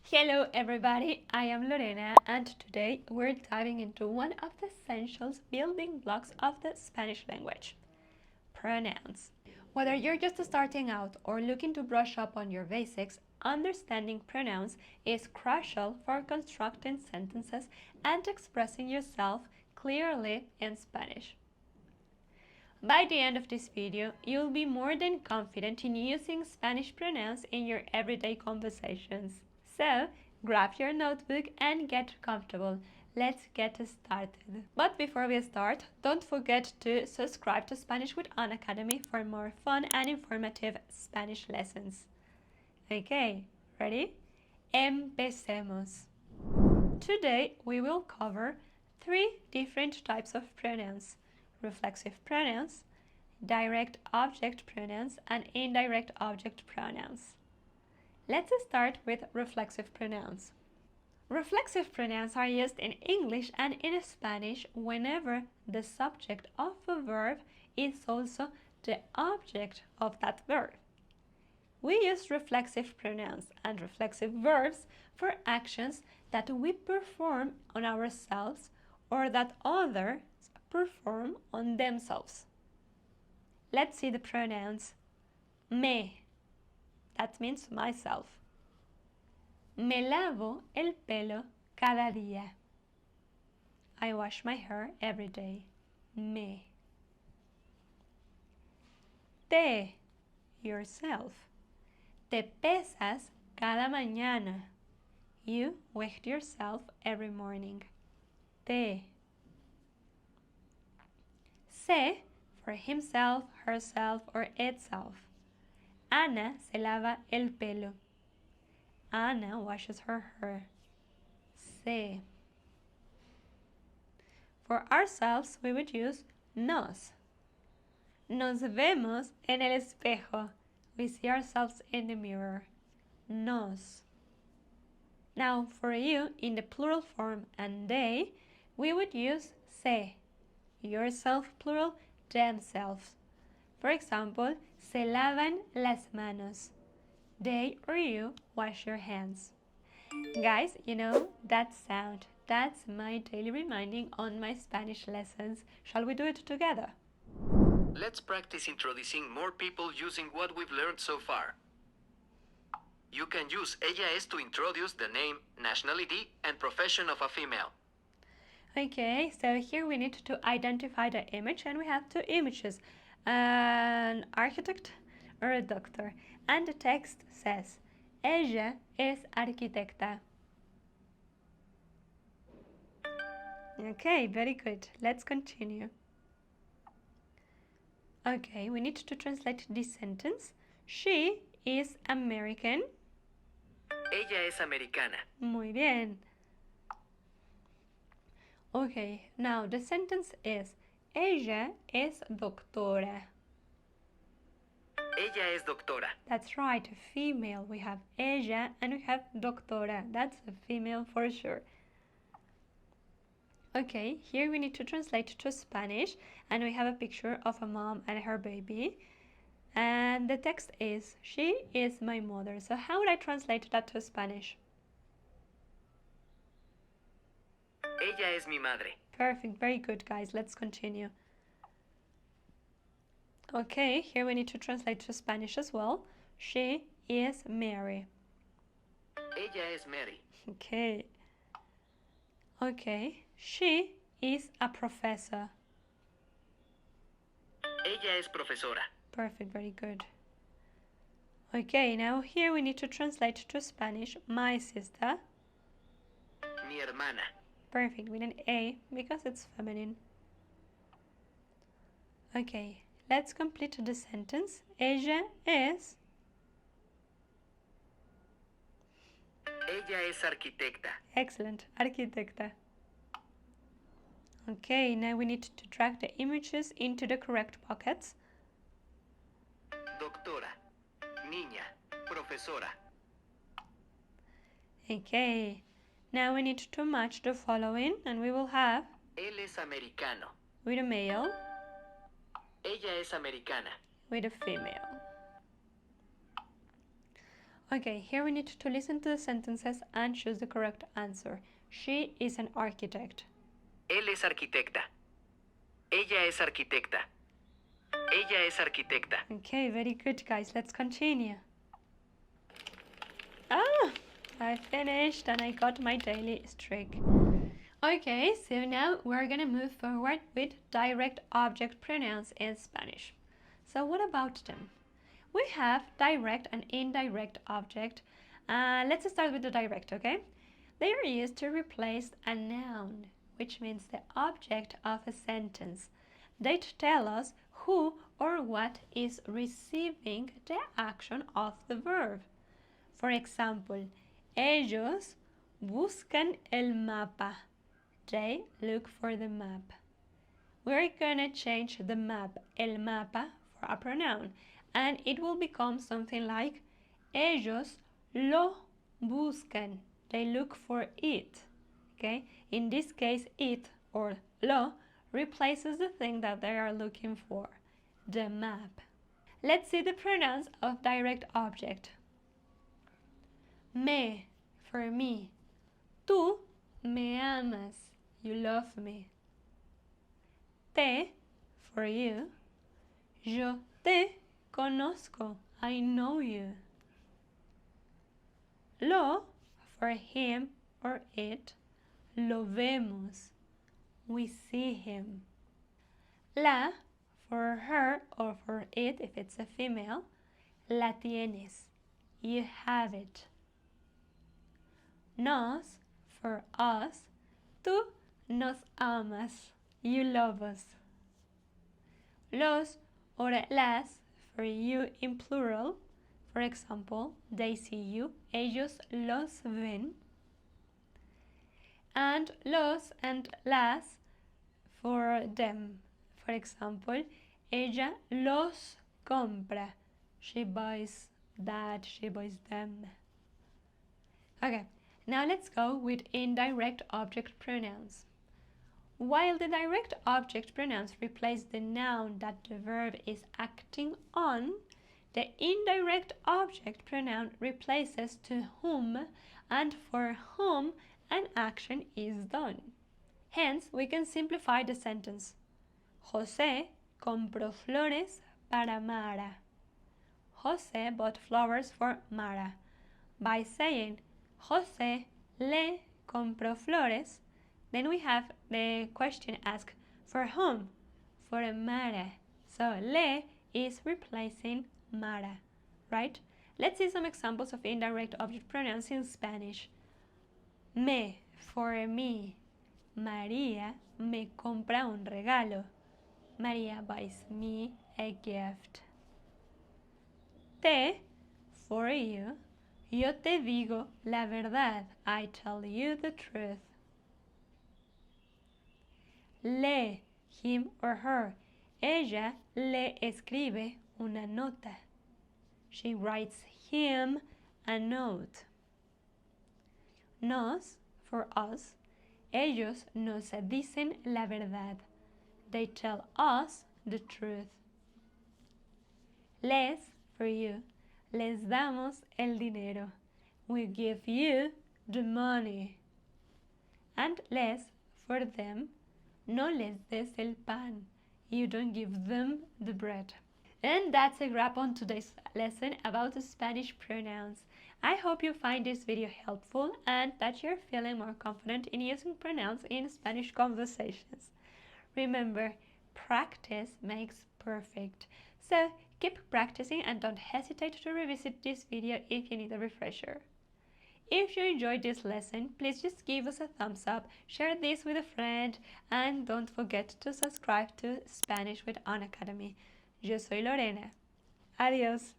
Hello everybody, I am Lorena and today we're diving into one of the essential building blocks of the Spanish language, pronouns. Whether you're just starting out or looking to brush up on your basics, understanding pronouns is crucial for constructing sentences and expressing yourself clearly in Spanish. By the end of this video, you'll be more than confident in using Spanish pronouns in your everyday conversations. So, grab your notebook and get comfortable. Let's get started. But before we start, don't forget to subscribe to Spanish with Unacademy for more fun and informative Spanish lessons. Okay, ready? Empecemos. Today we will cover 3 different types of pronouns: reflexive pronouns, direct object pronouns, and indirect object pronouns. Let's start with reflexive pronouns. Reflexive pronouns are used in English and in Spanish whenever the subject of a verb is also the object of that verb. We use reflexive pronouns and reflexive verbs for actions that we perform on ourselves or that others perform on themselves. Let's see the pronouns. Me, that means myself. Me lavo el pelo cada día. I wash my hair every day. Me. Te, yourself. Te pesas cada mañana. You weigh yourself every morning. Te. Se, for himself, herself, or itself. Ana se lava el pelo. Ana washes her hair. Se. For ourselves, we would use nos. Nos vemos en el espejo. We see ourselves in the mirror. Nos. Now, for you, in the plural form and they, we would use se. Yourself plural, themselves. For example, se lavan las manos. They or you wash your hands. Guys, you know that sound. That's my daily reminding on my Spanish lessons. Shall we do it together? Let's practice introducing more people using what we've learned so far. You can use ella es to introduce the name, nationality, and profession of a female. Okay, so here we need to identify the image, and we have 2 images, an architect or a doctor. And the text says, ella es arquitecta. Okay, very good. Let's continue. Okay, we need to translate this sentence. She is American. Ella es americana. Muy bien. Okay, now the sentence is, ella es doctora. Ella es doctora. That's right, a female. We have ella and we have doctora. That's a female for sure. Okay, here we need to translate to Spanish, and we have a picture of a mom and her baby. And the text is, she is my mother. So how would I translate that to Spanish? Ella es mi madre. Perfect, very good, guys. Let's continue. Okay, here we need to translate to Spanish as well. She is Mary. Ella es Mary. Okay. Okay, she is a professor. Ella es profesora. Perfect, very good. Okay, now here we need to translate to Spanish, my sister. Mi hermana. Perfect, with an A because it's feminine. Okay, let's complete the sentence. Ella es. Ella es arquitecta. Excellent, arquitecta. Okay, now we need to drag the images into the correct pockets. Doctora. Niña. Profesora. Okay, now we need to match the following, and we will have Él es americano. with a male, Ella es americana. with a female. Okay, here we need to listen to the sentences and choose the correct answer. She is an architect. Él es arquitecta. Ella es arquitecta. Ella es arquitecta. Okay, very good, guys. Let's continue. Ah, I finished and I got my daily streak. Okay, so now we're gonna move forward with direct object pronouns in Spanish. So what about them? We have direct and indirect object. Let's start with the direct, okay? They are used to replace a noun, which means the object of a sentence. They tell us who or what is receiving the action of the verb. For example, ellos buscan el mapa. They look for the map. We're gonna change the map, el mapa, for a pronoun, and it will become something like ellos lo buscan. They look for it. Okay? In this case, it or lo replaces the thing that they are looking for, the map. Let's see the pronouns of direct object. Me, for me. Tú me amas. You love me. Te, for you. Yo te conozco. I know you. Lo, for him or it. Lo vemos. We see him. La, for her or for it if it's a female. La tienes. You have it. Nos, for us. Tú nos amas. You love us. Los or las, for you in plural. For example, they see you. Ellos los ven. And los and las for them. For example, ella los compra. She buys that, she buys them. Okay, now let's go with indirect object pronouns. While the direct object pronouns replace the noun that the verb is acting on, the indirect object pronoun replaces to whom and for whom an action is done. Hence, we can simplify the sentence. José compró flores para Mara. José bought flowers for Mara. By saying José le compró flores, then we have the question asked for whom? For Mara. So le is replacing Mara, right? Let's see some examples of indirect object pronouns in Spanish. Me, for me. María me compra un regalo. María buys me a gift. Te, for you. Yo te digo la verdad. I tell you the truth. Le, him or her. Ella le escribe una nota. She writes him a note. Nos, for us. Ellos nos dicen la verdad. They tell us the truth. Les, for you. Les damos el dinero. We give you the money. And les, for them. No les des el pan. You don't give them the bread. And that's a wrap on today's lesson about the Spanish pronouns. I hope you find this video helpful and that you're feeling more confident in using pronouns in Spanish conversations. Remember, practice makes perfect. So keep practicing and don't hesitate to revisit this video if you need a refresher. If you enjoyed this lesson, please just give us a thumbs up, share this with a friend, and don't forget to subscribe to Spanish with Unacademy. Yo soy Lorena. Adiós.